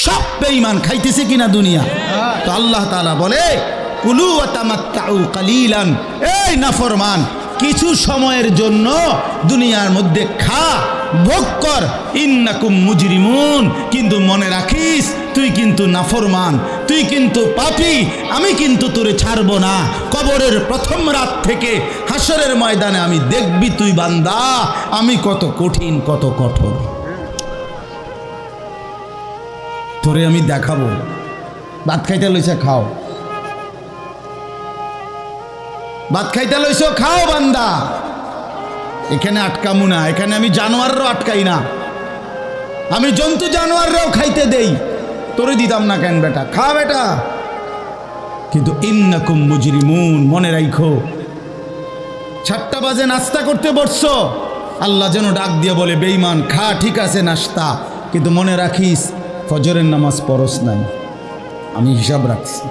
সব বেঈমান খাইতেছে কিনা দুনিয়া। তো আল্লাহ তাআলা বলে কুলু ওয়া তামাত্তাউ কালিলান, এই নাফরমান কিছু সময়ের জন্য দুনিয়ার মধ্যে খা, ভোগ কর, ইন্নাকুম মুজরিমুন, কিন্তু মনে রাখিস তুই কিন্তু নাফরমান, তুই কিন্তু পাপী, আমি কিন্তু তোরে ছাড়ব না। কবরের প্রথম রাত থেকে হাসরের ময়দানে আমি দেখবি তুই বান্দা আমি কত কঠিন কত কঠোর, তোরে আমি দেখাবো। ভাত খাইতে লইছে খাও, ভাত খাইতে লইছো খাও বান্দা, এখানে আটকামু না, এখানে আমি জানোয়াররাও আটকাই না, আমি জন্তু জানোয়াররাও খাইতে দেই, তোরে দিতাম না কেন বেটা, খা বেটা। কিন্তু ইন্নাকুম মুজরিমুন, মনে রাখো 7টা বাজে নাস্তা করতে বসছো, আল্লাহ যেন ডাক দিয়ে বলে বেঈমান খা, ঠিক আছে নাস্তা, কিন্তু মনে রাখিস ফজরের নামাজ পড়স নাই, আমি হিসাব রাখছি।